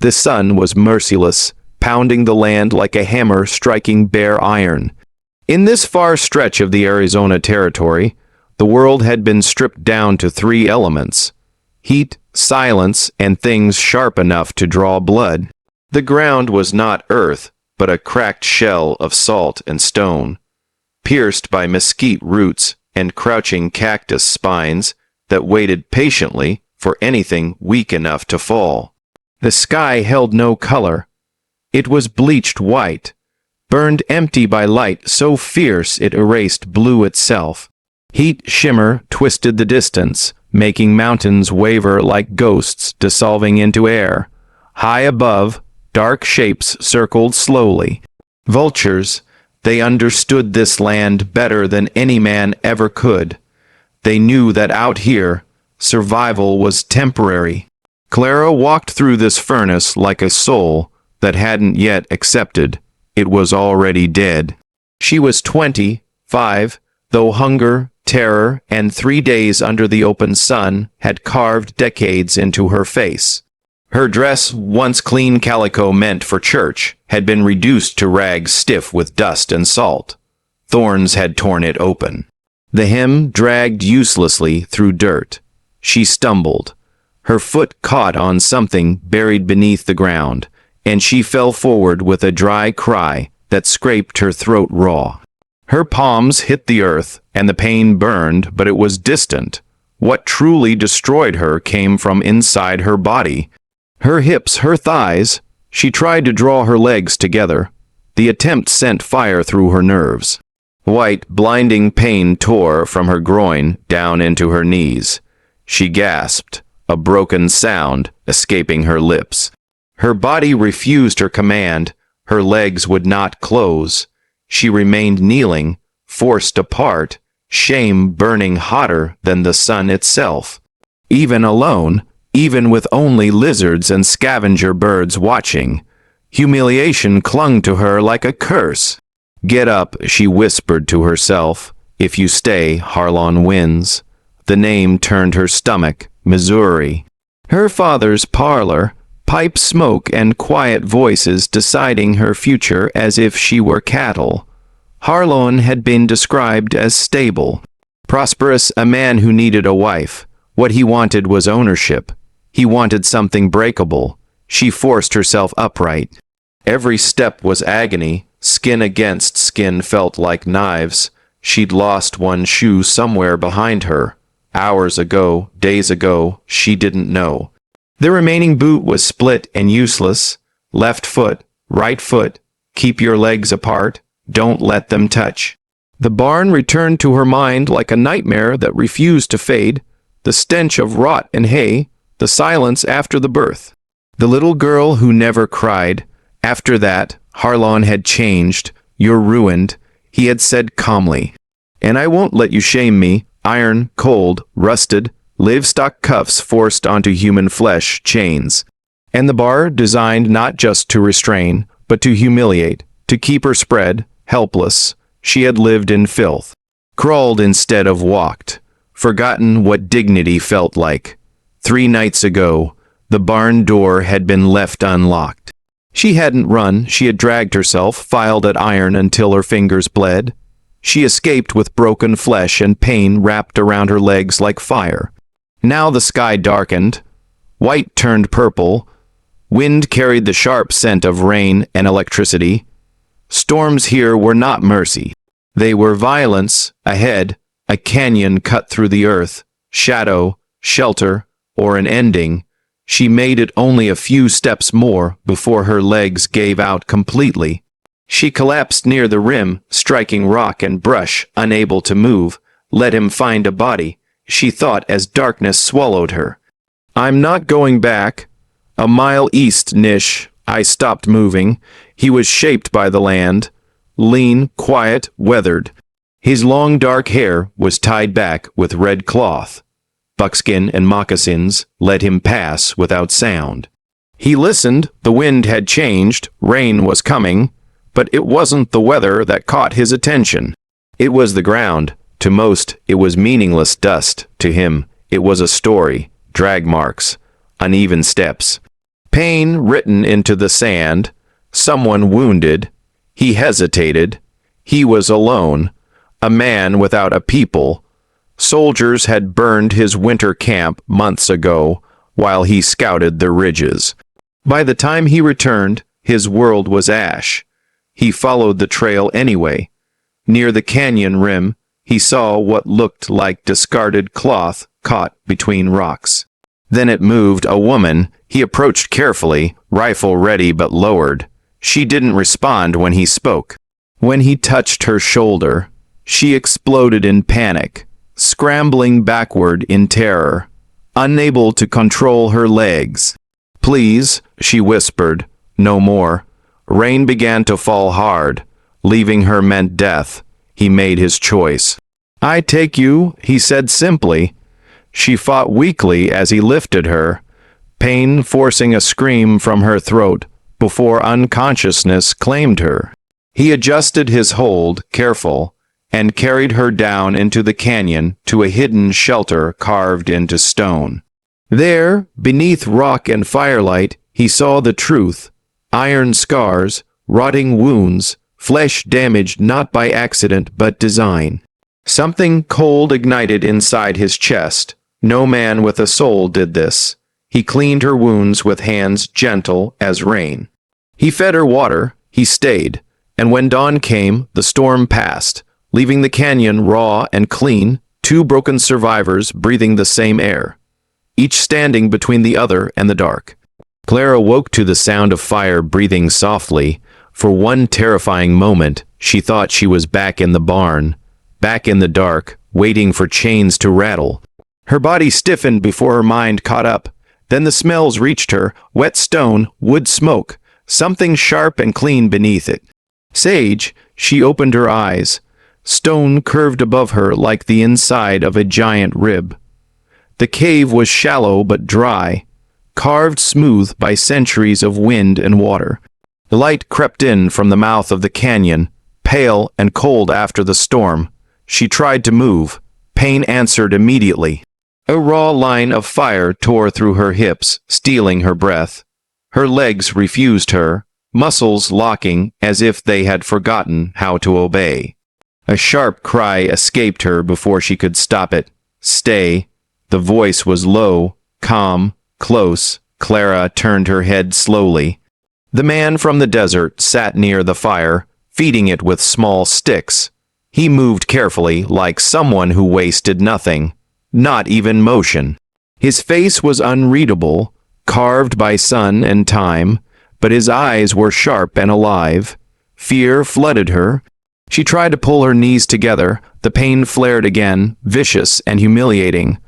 The sun was merciless, pounding the land like a hammer striking bare iron. In this far stretch of the Arizona Territory, the world had been stripped down to three elements: heat, silence, and things sharp enough to draw blood. The ground was not earth, but a cracked shell of salt and stone, pierced by mesquite roots and crouching cactus spines that waited patiently for anything weak enough to fall. The sky held no color. It was bleached white, burned empty by light so fierce it erased blue itself. Heat shimmer twisted the distance, making mountains waver like ghosts dissolving into air. High above, dark shapes circled slowly. Vultures, they understood this land better than any man ever could. They knew that out here, survival was temporary. Clara walked through this furnace like a soul that hadn't yet accepted it was already dead. She was 25, though hunger, terror, and 3 days under the open sun had carved decades into her face. Her dress, once clean calico meant for church, had been reduced to rags stiff with dust and salt. Thorns had torn it open. The hem dragged uselessly through dirt. She stumbled. Her foot caught on something buried beneath the ground, and she fell forward with a dry cry that scraped her throat raw. Her palms hit the earth, and the pain burned, but it was distant. What truly destroyed her came from inside her body. Her hips, her thighs. She tried to draw her legs together. The attempt sent fire through her nerves. White, blinding pain tore from her groin down into her knees. She gasped, a broken sound escaping her lips. Her body refused her command. Her legs would not close. She remained kneeling, forced apart, shame burning hotter than the sun itself. Even alone, even with only lizards and scavenger birds watching, humiliation clung to her like a curse. "Get up," she whispered to herself. "If you stay, Harlon wins." The name turned her stomach, Missouri. Her father's parlor, pipe smoke and quiet voices deciding her future as if she were cattle. Harlon had been described as stable, prosperous, a man who needed a wife. What he wanted was ownership. He wanted something breakable. She forced herself upright. Every step was agony. Skin against skin felt like knives. She'd lost one shoe somewhere behind her. Hours ago, days ago, she didn't know. The remaining boot was split and useless. Left foot, right foot, keep your legs apart. Don't let them touch. The barn returned to her mind like a nightmare that refused to fade. The stench of rot and hay, the silence after the birth. The little girl who never cried. After that, Harlon had changed. "You're ruined," he had said calmly. "And I won't let you shame me." Iron, cold, rusted, livestock cuffs forced onto human flesh, chains. And the bar designed not just to restrain, but to humiliate, to keep her spread, helpless. She had lived in filth, crawled instead of walked, forgotten what dignity felt like. 3 nights ago, the barn door had been left unlocked. She hadn't run, she had dragged herself, filed at iron until her fingers bled. She escaped with broken flesh and pain wrapped around her legs like fire. Now the sky darkened. White turned purple. Wind carried the sharp scent of rain and electricity. Storms here were not mercy. They were violence. Ahead, a canyon cut through the earth, shadow, shelter, or an ending. She made it only a few steps more before her legs gave out completely. She collapsed near the rim, striking rock and brush, unable to move. Let him find a body, she thought as darkness swallowed her. "I'm not going back." A mile east, Nish. I stopped moving. He was shaped by the land. Lean, quiet, weathered. His long dark hair was tied back with red cloth. Buckskin and moccasins let him pass without sound. He listened. The wind had changed. Rain was coming. But it wasn't the weather that caught his attention. It was the ground. To most, it was meaningless dust. To him, it was a story. Drag marks. Uneven steps. Pain written into the sand, someone wounded. He hesitated. He was alone, a man without a people. Soldiers had burned his winter camp months ago while he scouted the ridges. By the time he returned, his world was ash. He followed the trail anyway. Near the canyon rim, he saw what looked like discarded cloth caught between rocks. Then it moved. A woman. He approached carefully, rifle ready but lowered. She didn't respond when he spoke. When he touched her shoulder, she exploded in panic, scrambling backward in terror, unable to control her legs. "Please," she whispered, "no more." Rain began to fall hard. Leaving her meant death. He made his choice. "I take you," he said simply. She fought weakly as he lifted her, pain forcing a scream from her throat before unconsciousness claimed her. He adjusted his hold, careful, and carried her down into the canyon to a hidden shelter carved into stone. There, beneath rock and firelight, he saw the truth: iron scars, rotting wounds, flesh damaged not by accident but design. Something cold ignited inside his chest. No man with a soul did this. He cleaned her wounds with hands gentle as rain. He fed her water. He stayed. And when dawn came, the storm passed, leaving the canyon raw and clean, two broken survivors breathing the same air, each standing between the other and the dark. Clara woke to the sound of fire breathing softly. For one terrifying moment, she thought she was back in the barn, back in the dark, waiting for chains to rattle. Her body stiffened before her mind caught up. Then the smells reached her: wet stone, wood smoke, something sharp and clean beneath it. Sage. She opened her eyes. Stone curved above her like the inside of a giant rib. The cave was shallow but dry, carved smooth by centuries of wind and water. The light crept in from the mouth of the canyon, pale and cold after the storm. She tried to move. Pain answered immediately. A raw line of fire tore through her hips, stealing her breath. Her legs refused her, muscles locking as if they had forgotten how to obey. A sharp cry escaped her before she could stop it. "Stay." The voice was low, calm, close. Clara turned her head slowly. The man from the desert sat near the fire, feeding it with small sticks. He moved carefully, like someone who wasted nothing, not even motion. His face was unreadable, carved by sun and time, but his eyes were sharp and alive. Fear flooded her. She tried to pull her knees together. The pain flared again, vicious and humiliating.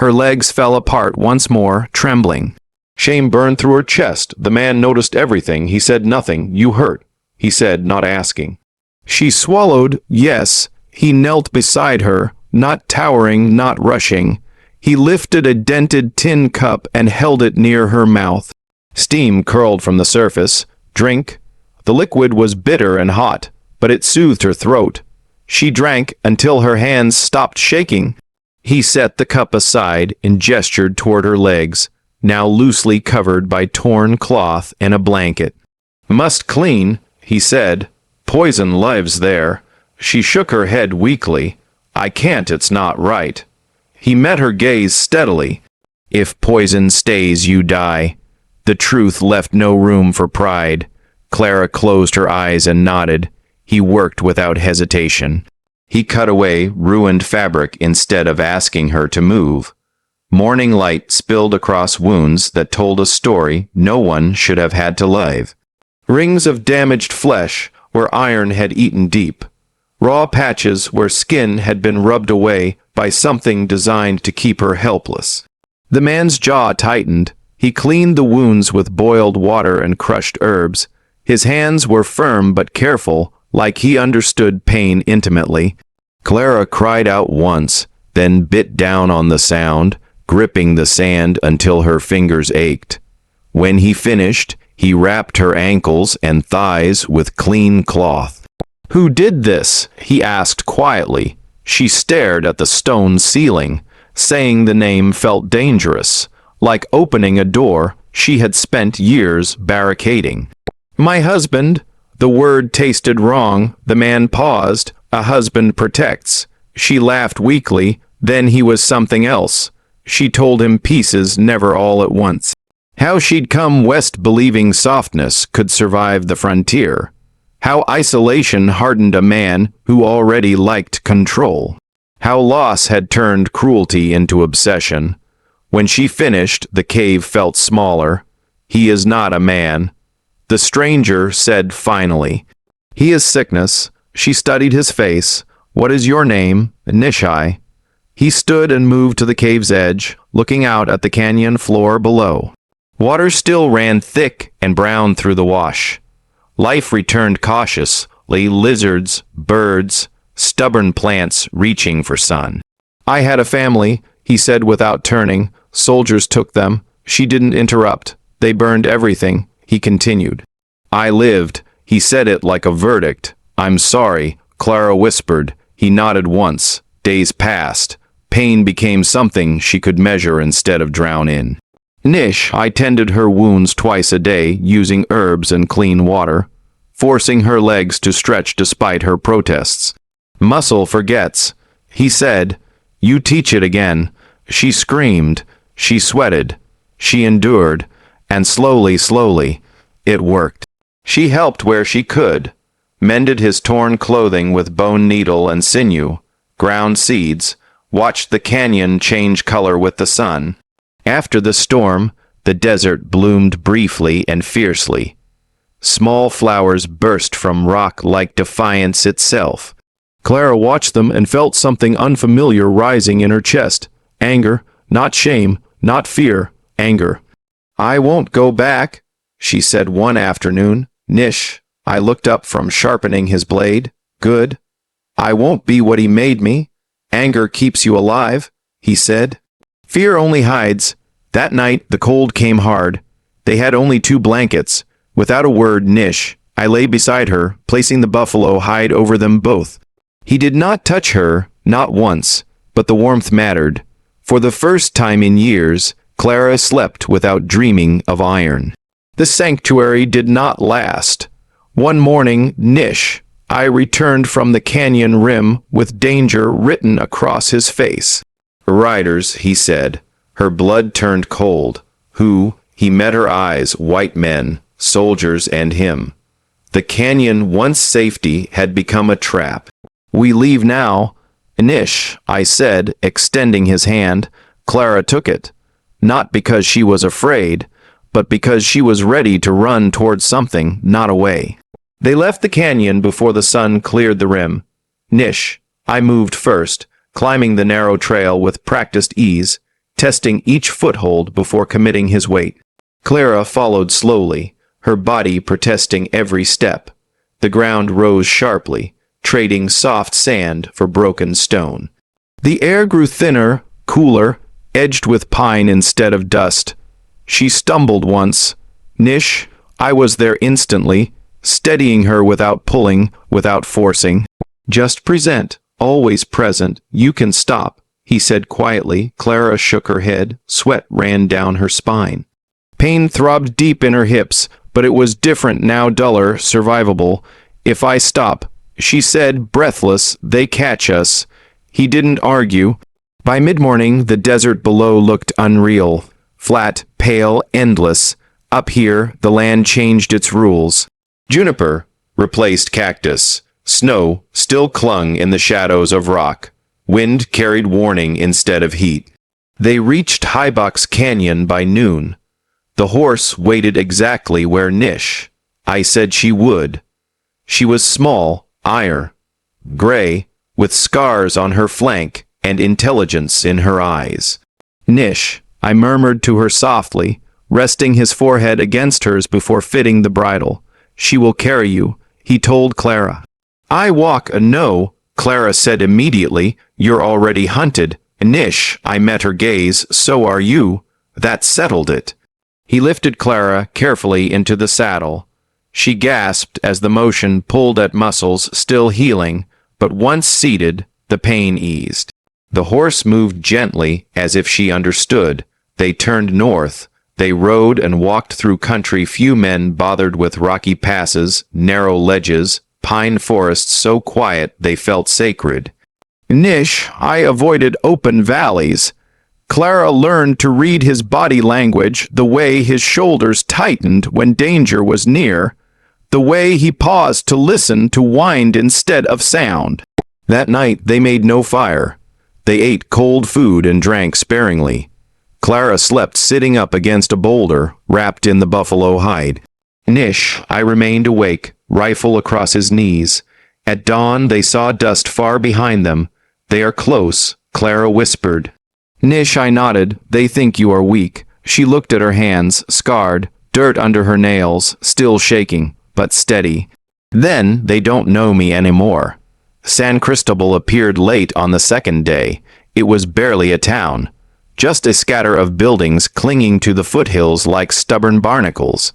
Her legs fell apart once more, trembling. Shame burned through her chest. The man noticed everything. He said nothing. "You hurt," he said, not asking. She swallowed. Yes. He knelt beside her, not towering, not rushing. He lifted a dented tin cup and held it near her mouth. Steam curled from the surface. "Drink." The liquid was bitter and hot, but it soothed her throat. She drank until her hands stopped shaking. He set the cup aside and gestured toward her legs, now loosely covered by torn cloth and a blanket. "Must clean," he said. "Poison lives there." She shook her head weakly. "I can't, it's not right." He met her gaze steadily. "If poison stays, you die." The truth left no room for pride. Clara closed her eyes and nodded. He worked without hesitation. He cut away ruined fabric instead of asking her to move. Morning light spilled across wounds that told a story no one should have had to live. Rings of damaged flesh where iron had eaten deep. Raw patches where skin had been rubbed away by something designed to keep her helpless. The man's jaw tightened. He cleaned the wounds with boiled water and crushed herbs. His hands were firm but careful, like he understood pain intimately. Clara cried out once, then bit down on the sound, gripping the sand until her fingers ached. When he finished, he wrapped her ankles and thighs with clean cloth. "Who did this?" he asked quietly. She stared at the stone ceiling. Saying the name felt dangerous. Like opening a door, she had spent years barricading. My husband. The word tasted wrong. The man paused. A husband protects. She laughed weakly. Then he was something else. She told him pieces, never all at once. How she'd come west believing softness could survive the frontier. How isolation hardened a man who already liked control. How loss had turned cruelty into obsession. When she finished, the cave felt smaller. He is not a man. The stranger said finally. He is sickness. She studied his face. What is your name? Nishai. He stood and moved to the cave's edge, looking out at the canyon floor below. Water still ran thick and brown through the wash. Life returned cautiously, lizards, birds, stubborn plants reaching for sun. I had a family, he said without turning. Soldiers took them. She didn't interrupt. They burned everything, he continued. I lived. He said it like a verdict. I'm sorry, Clara whispered. He nodded once. Days passed. Pain became something she could measure instead of drown in. Nish, I tended her wounds twice a day using herbs and clean water, forcing her legs to stretch despite her protests. Muscle forgets, he said. You teach it again. She screamed. She sweated. She endured. And slowly, it worked. She helped where she could, mended his torn clothing with bone needle and sinew, ground seeds, watched the canyon change color with the sun. After the storm, the desert bloomed briefly and fiercely. Small flowers burst from rock like defiance itself. Clara watched them and felt something unfamiliar rising in her chest. Anger, not shame, not fear, anger. I won't go back, she said one afternoon. Nish, I looked up from sharpening his blade. Good. I won't be what he made me. Anger keeps you alive, he said. Fear only hides. That night, the cold came hard. They had only 2 blankets. Without a word, Nish, I lay beside her, placing the buffalo hide over them both. He did not touch her, not once, but the warmth mattered. For the first time in years, Clara slept without dreaming of iron. The sanctuary did not last. One morning, Nish, I returned from the canyon rim with danger written across his face. Riders, he said. Her blood turned cold. Who? He met her eyes, white men, soldiers and him. The canyon, once safety, had become a trap. We leave now. Nish, I said, extending his hand. Clara took it. Not because she was afraid, but because she was ready to run towards something, not away. They left the canyon before the sun cleared the rim. Nish, I moved first, climbing the narrow trail with practiced ease, testing each foothold before committing his weight. Clara followed slowly, her body protesting every step. The ground rose sharply, trading soft sand for broken stone. The air grew thinner, cooler, edged with pine instead of dust. She stumbled once. Nish, I was there instantly, steadying her without pulling, without forcing. Just present, always present, you can stop, he said quietly. Clara shook her head, sweat ran down her spine. Pain throbbed deep in her hips, but it was different now, duller, survivable. If I stop, she said, breathless, they catch us. He didn't argue. By mid-morning, the desert below looked unreal. Flat, pale, endless. Up here, the land changed its rules. Juniper replaced cactus. Snow still clung in the shadows of rock. Wind carried warning instead of heat. They reached Highbox Canyon by noon. The horse waited exactly where Nish, I said she would. She was small, gray, with scars on her flank and intelligence in her eyes. Nish, I murmured to her softly, resting his forehead against hers before fitting the bridle. She will carry you, he told Clara. I walk a no, Clara said immediately. You're already hunted. Nish, I met her gaze. So are you. That settled it. He lifted Clara carefully into the saddle. She gasped as the motion pulled at muscles still healing, but once seated, the pain eased. The horse moved gently as if she understood. They turned north, They rode and walked through country few men bothered with rocky passes, narrow ledges, pine forests so quiet they felt sacred. Niche, I avoided open valleys. Clara learned to read his body language, the way his shoulders tightened when danger was near, the way he paused to listen to wind instead of sound. That night they made no fire. They ate cold food and drank sparingly. Clara slept sitting up against a boulder, wrapped in the buffalo hide. Niche, I remained awake, rifle across his knees. At dawn they saw dust far behind them. They are close, Clara whispered. Niche, I nodded. They think you are weak. She looked at her hands, scarred, dirt under her nails, still shaking, but steady. Then they don't know me anymore. San Cristobal appeared late on the second day. It was barely a town. Just a scatter of buildings clinging to the foothills like stubborn barnacles.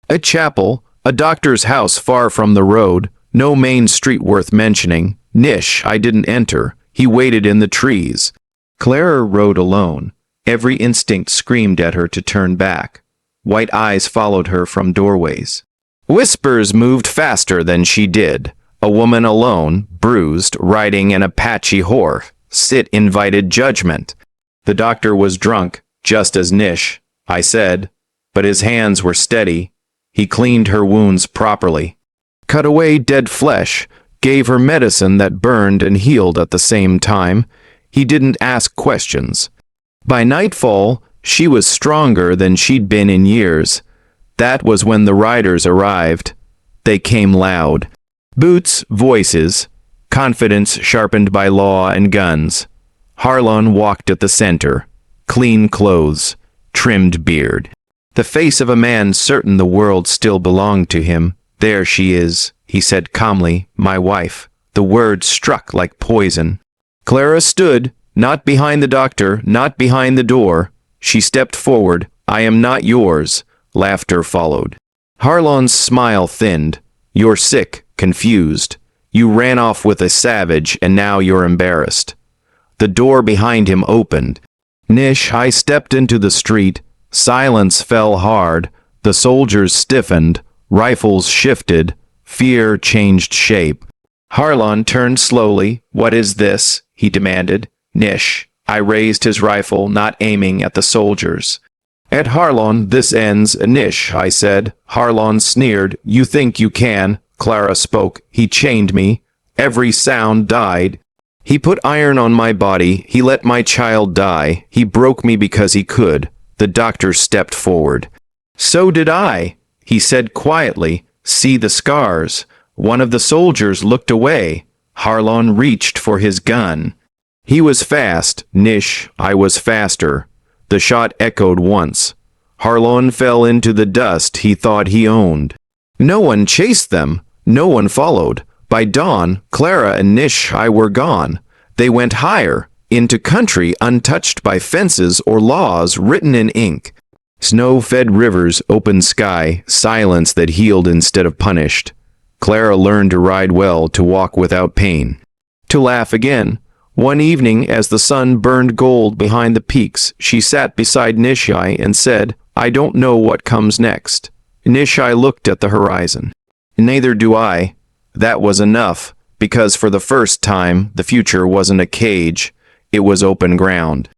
A chapel, a doctor's house far from the road, no main street worth mentioning. Niche, I didn't enter. He waited in the trees. Clara rode alone. Every instinct screamed at her to turn back. White eyes followed her from doorways. Whispers moved faster than she did. A woman alone, bruised, riding an Apache horse. Sit invited judgment. The doctor was drunk, just as Niche, I said, but his hands were steady. He cleaned her wounds properly, cut away dead flesh, gave her medicine that burned and healed at the same time. He didn't ask questions. By nightfall, she was stronger than she'd been in years. That was when the riders arrived. They came loud. Boots, voices, confidence sharpened by law and guns. Harlon walked at the center. Clean clothes, trimmed beard. The face of a man certain the world still belonged to him. There she is, he said calmly, my wife. The word struck like poison. Clara stood, not behind the doctor, not behind the door. She stepped forward. I am not yours. Laughter followed. Harlon's smile thinned. You're sick, confused. You ran off with a savage and now you're embarrassed. The door behind him opened. Niche, I stepped into the street. Silence fell hard. The soldiers stiffened. Rifles shifted. Fear changed shape. Harlon turned slowly. What is this? He demanded. Niche. I raised his rifle, not aiming at the soldiers. At Harlon, this ends. Niche, I said. Harlon sneered. You think you can. Clara spoke. He chained me. Every sound died. He put iron on my body. He let my child die. He broke me because he could. The doctor stepped forward. So did I, he said quietly. See the scars. One of the soldiers looked away. Harlon reached for his gun. He was fast. Niche, I was faster. The shot echoed once. Harlon fell into the dust he thought he owned. No one chased them. No one followed. By dawn, Clara and Niche I were gone. They went higher, into country untouched by fences or laws written in ink. Snow-fed rivers, open sky, silence that healed instead of punished. Clara learned to ride well, to walk without pain. To laugh again. One evening, as the sun burned gold behind the peaks, she sat beside Nishai and said, I don't know what comes next. Nishai looked at the horizon. Neither do I. That was enough, because for the first time, the future wasn't a cage, it was open ground.